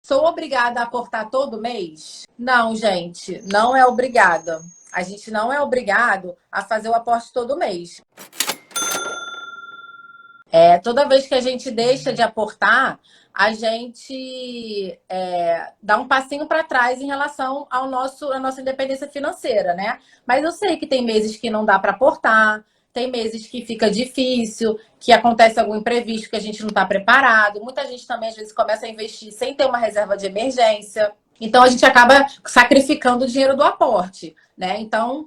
Sou obrigada a aportar todo mês? Não, gente, não é obrigada. A gente não é obrigado a fazer o aporte todo mês. Toda vez que a gente deixa de aportar, a gente dá um passinho para trás em relação à nossa independência financeira, né? Mas eu sei que tem meses que não dá para aportar, tem meses que fica difícil, que acontece algum imprevisto que a gente não está preparado. Muita gente também, às vezes, começa a investir sem ter uma reserva de emergência. Então, a gente acaba sacrificando o dinheiro do aporte, né? Então,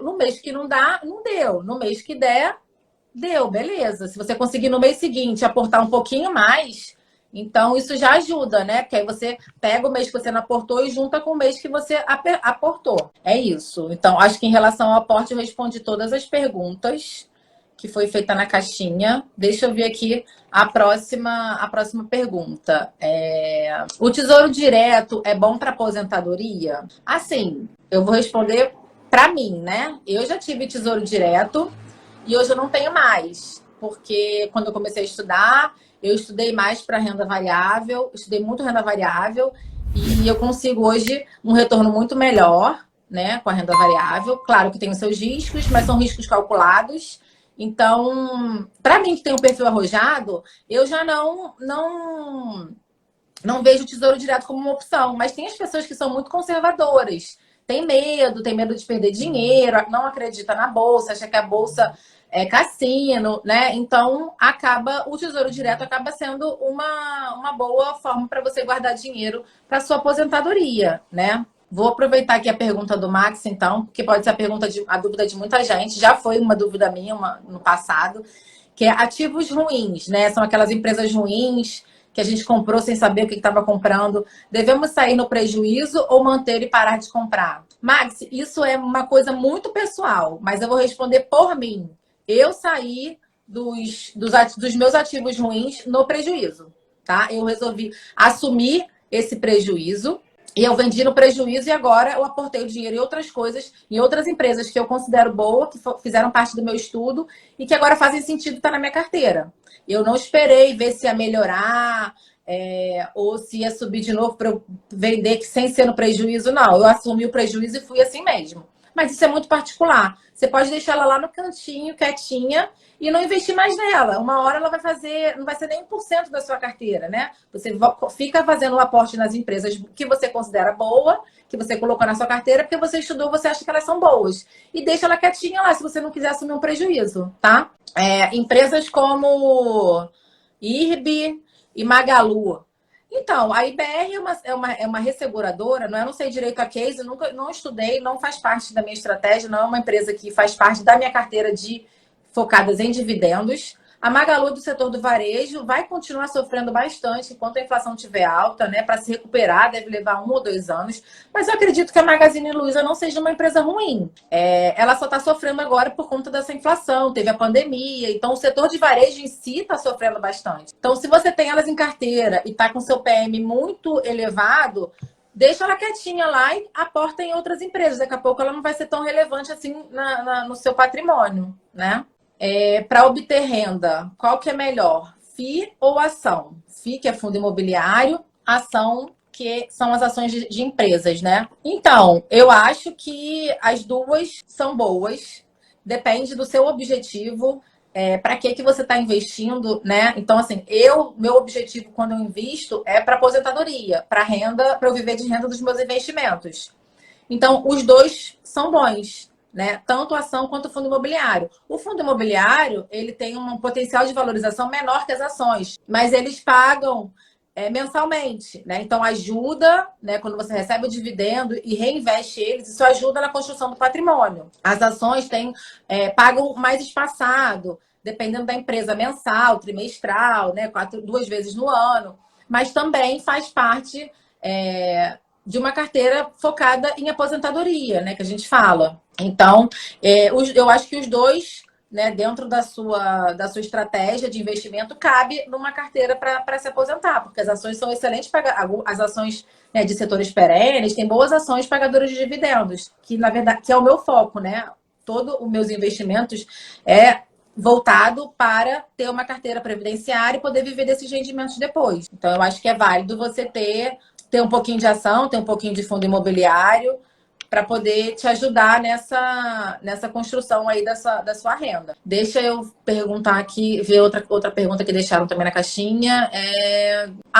no mês que não dá, não deu. No mês que der, deu, beleza. Se você conseguir no mês seguinte aportar um pouquinho mais, então isso já ajuda, né? Porque aí você pega o mês que você não aportou e junta com o mês que você aportou. É isso. Então, acho que em relação ao aporte, eu respondi todas as perguntas que foi feita na caixinha. Deixa eu ver aqui a próxima pergunta. O Tesouro Direto é bom para aposentadoria? Assim, eu vou responder para mim, né? Eu já tive Tesouro Direto. E hoje eu não tenho mais, porque quando eu comecei a estudar, eu estudei mais para renda variável, estudei muito renda variável, e eu consigo hoje um retorno muito melhor, né, com a renda variável. Claro que tem os seus riscos, mas são riscos calculados. Então, para mim que tem um perfil arrojado, eu já não vejo o Tesouro Direto como uma opção, mas tem as pessoas que são muito conservadoras. Tem medo de perder dinheiro, não acredita na bolsa, acha que a bolsa é cassino, né? Então, o Tesouro Direto acaba sendo uma boa forma para você guardar dinheiro para sua aposentadoria, né? Vou aproveitar aqui a pergunta do Max, então, porque pode ser a dúvida de muita gente. Já foi uma dúvida minha no passado, que é ativos ruins, né? São aquelas empresas ruins que a gente comprou sem saber o que estava comprando. Devemos sair no prejuízo ou manter e parar de comprar? Max, isso é uma coisa muito pessoal, mas eu vou responder por mim. Eu saí dos meus ativos ruins no prejuízo, tá? Eu resolvi assumir esse prejuízo e eu vendi no prejuízo e agora eu aportei o dinheiro em outras coisas, em outras empresas que eu considero boa, que fizeram parte do meu estudo e que agora fazem sentido estar na minha carteira. Eu não esperei ver se ia melhorar, ou se ia subir de novo para eu vender sem ser no prejuízo, não. Eu assumi o prejuízo e fui assim mesmo. Mas isso é muito particular. Você pode deixar ela lá no cantinho, quietinha, e não investir mais nela. Uma hora ela vai fazer, não vai ser nem 1% da sua carteira, né? Você fica fazendo o aporte nas empresas que você considera boa, que você colocou na sua carteira, porque você estudou, você acha que elas são boas. E deixa ela quietinha lá, se você não quiser assumir um prejuízo, tá? Empresas como IRB e Magalu. Então, a IBR é uma resseguradora, não sei direito a case, não estudei, não faz parte da minha estratégia, não é uma empresa que faz parte da minha carteira de focadas em dividendos. A Magalu do setor do varejo vai continuar sofrendo bastante enquanto a inflação estiver alta, né? Para se recuperar, deve levar 1 ou 2 anos. Mas eu acredito que a Magazine Luiza não seja uma empresa ruim. Ela só está sofrendo agora por conta dessa inflação, teve a pandemia, então o setor de varejo em si está sofrendo bastante. Então, se você tem elas em carteira e está com seu PM muito elevado, deixa ela quietinha lá e aporta em outras empresas. Daqui a pouco ela não vai ser tão relevante assim no seu patrimônio, né? Para obter renda, qual que é melhor? FII ou ação? FII, que é fundo imobiliário, ação, que são as ações de empresas, né? Então, eu acho que as duas são boas, depende do seu objetivo, para que você está investindo, né? Então, assim, meu objetivo quando eu invisto é para aposentadoria, para renda, para eu viver de renda dos meus investimentos. Então, os dois são bons, né? Tanto a ação quanto o fundo imobiliário. O fundo imobiliário, ele tem um potencial de valorização menor que as ações, mas eles pagam mensalmente, né? Então, ajuda, né? Quando você recebe o dividendo e reinveste eles, isso ajuda na construção do patrimônio. As ações pagam mais espaçado, dependendo da empresa, mensal, trimestral, né? 2 vezes no ano, mas também faz parte de uma carteira focada em aposentadoria, né, que a gente fala. Então, eu acho que os dois, né, dentro da sua estratégia de investimento, cabe numa carteira para se aposentar, porque as ações são excelentes, as ações, né, de setores perenes, tem boas ações pagadoras de dividendos, que na verdade que é o meu foco, né? Todos os meus investimentos voltado para ter uma carteira previdenciária e poder viver desses rendimentos depois. Então, eu acho que é válido você ter um pouquinho de ação, ter um pouquinho de fundo imobiliário para poder te ajudar nessa construção aí da sua renda. Deixa eu perguntar aqui, ver outra pergunta que deixaram também na caixinha.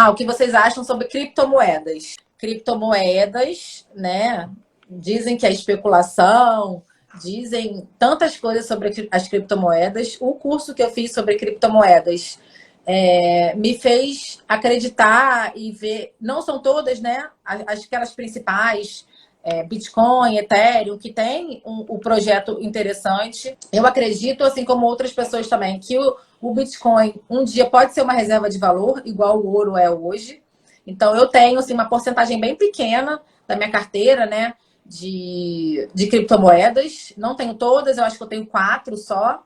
O que vocês acham sobre criptomoedas? Criptomoedas, né? Dizem que é especulação, dizem tantas coisas sobre as criptomoedas. O curso que eu fiz sobre criptomoedas me fez acreditar e ver, não são todas, né? Aquelas principais, Bitcoin, Ethereum, que tem um projeto interessante. Eu acredito, assim como outras pessoas também, que o Bitcoin um dia pode ser uma reserva de valor, igual o ouro é hoje. Então, eu tenho assim, uma porcentagem bem pequena da minha carteira, né? De criptomoedas. Não tenho todas, eu acho que eu tenho 4 só.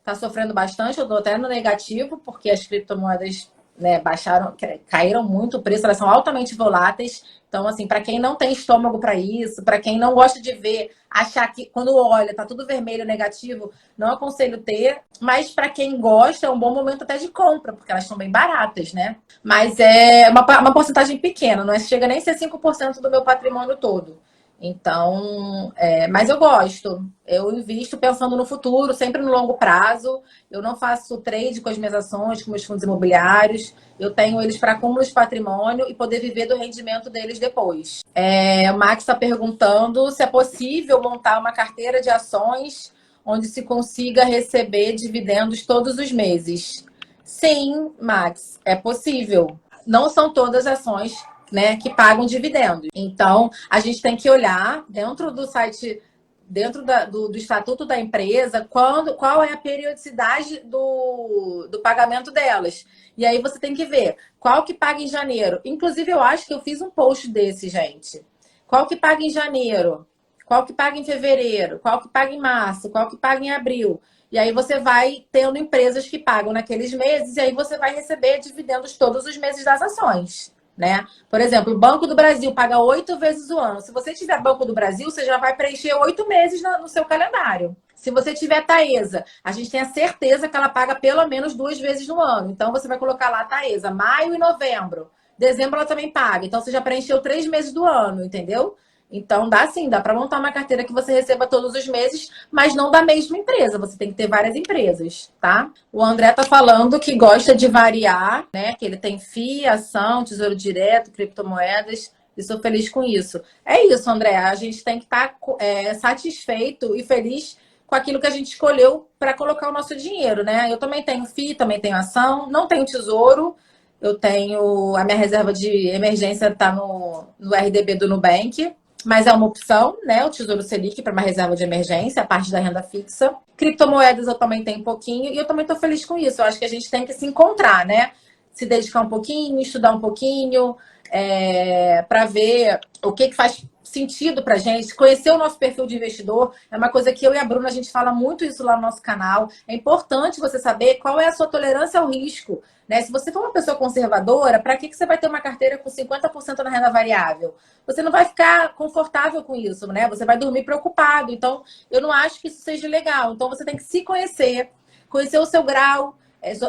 Tá sofrendo bastante, eu tô até no negativo, porque as criptomoedas, né, caíram muito o preço, elas são altamente voláteis. Então, assim, para quem não tem estômago para isso, para quem não gosta de ver, achar que quando olha tá tudo vermelho, negativo, não aconselho ter. Mas para quem gosta, é um bom momento até de compra, porque elas são bem baratas, né? Mas é uma porcentagem pequena, não chega nem a ser 5% do meu patrimônio todo. Então, mas eu gosto. Eu invisto pensando no futuro, sempre no longo prazo. Eu não faço trade com as minhas ações, com meus fundos imobiliários. Eu tenho eles para acúmulo de patrimônio e poder viver do rendimento deles depois. O Max está perguntando se é possível montar uma carteira de ações onde se consiga receber dividendos todos os meses. Sim, Max, é possível. Não são todas ações, né, que pagam dividendos. Então, a gente tem que olhar dentro do site, dentro do estatuto da empresa, qual é a periodicidade do pagamento delas. E aí você tem que ver qual que paga em janeiro. Inclusive, eu acho que eu fiz um post desse, gente. Qual que paga em janeiro? Qual que paga em fevereiro? Qual que paga em março? Qual que paga em abril? E aí você vai tendo empresas que pagam naqueles meses e aí você vai receber dividendos todos os meses das ações. Né? Por exemplo, o Banco do Brasil paga 8 vezes o ano. Se você tiver Banco do Brasil, você já vai preencher 8 meses no seu calendário. Se você tiver Taesa, a gente tem a certeza que ela paga pelo menos 2 vezes no ano. Então, você vai colocar lá Taesa, maio e novembro. Dezembro ela também paga. Então, você já preencheu 3 meses do ano, entendeu? Então, dá sim, dá para montar uma carteira que você receba todos os meses, mas não da mesma empresa. Você tem que ter várias empresas, tá? O André tá falando que gosta de variar, né? Que ele tem FII, ação, tesouro direto, criptomoedas. E sou feliz com isso. É isso, André. A gente tem que estar satisfeito e feliz com aquilo que a gente escolheu para colocar o nosso dinheiro, né? Eu também tenho FII, também tenho ação, não tenho tesouro. Eu tenho a minha reserva de emergência está no RDB do Nubank. Mas é uma opção, né? O Tesouro Selic para uma reserva de emergência, a parte da renda fixa. Criptomoedas eu também tenho um pouquinho e eu também estou feliz com isso. Eu acho que a gente tem que se encontrar, né? Se dedicar um pouquinho, estudar um pouquinho, para ver o que faz sentido para gente. Conhecer o nosso perfil de investidor é uma coisa que eu e a Bruna, a gente fala muito isso lá no nosso canal. É importante você saber qual é a sua tolerância ao risco. Né? Se você for uma pessoa conservadora, para que você vai ter uma carteira com 50% na renda variável? Você não vai ficar confortável com isso, né? Você vai dormir preocupado. Então, eu não acho que isso seja legal. Então, você tem que se conhecer o seu grau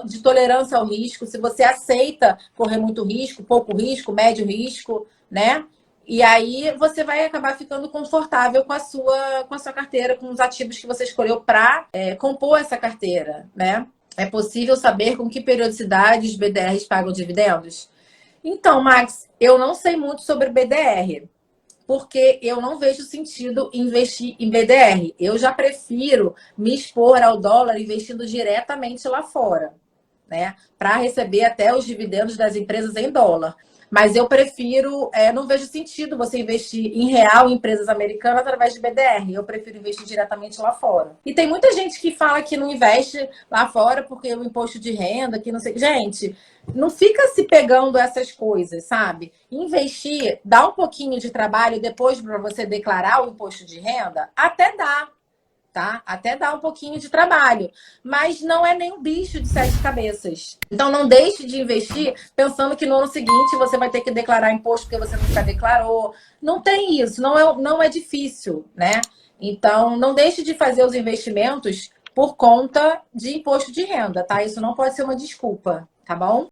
de tolerância ao risco, se você aceita correr muito risco, pouco risco, médio risco, né? E aí você vai acabar ficando confortável com a sua carteira, com os ativos que você escolheu para compor essa carteira, né? É possível saber com que periodicidade os BDRs pagam dividendos? Então, Max, eu não sei muito sobre BDR, porque eu não vejo sentido investir em BDR. Eu já prefiro me expor ao dólar investindo diretamente lá fora, né? Para receber até os dividendos das empresas em dólar. Mas eu prefiro, não vejo sentido você investir em real em empresas americanas através de BDR. Eu prefiro investir diretamente lá fora. E tem muita gente que fala que não investe lá fora porque o imposto de renda, que não sei. Gente, não fica se pegando essas coisas, sabe? Investir, dá um pouquinho de trabalho depois para você declarar o imposto de renda, até dá. Tá? Até dá um pouquinho de trabalho, mas não é nem um bicho de 7 cabeças. Então não deixe de investir pensando que no ano seguinte você vai ter que declarar imposto porque você nunca declarou. Não tem isso, não é difícil, né? Então não deixe de fazer os investimentos por conta de imposto de renda, tá? Isso não pode ser uma desculpa, tá bom?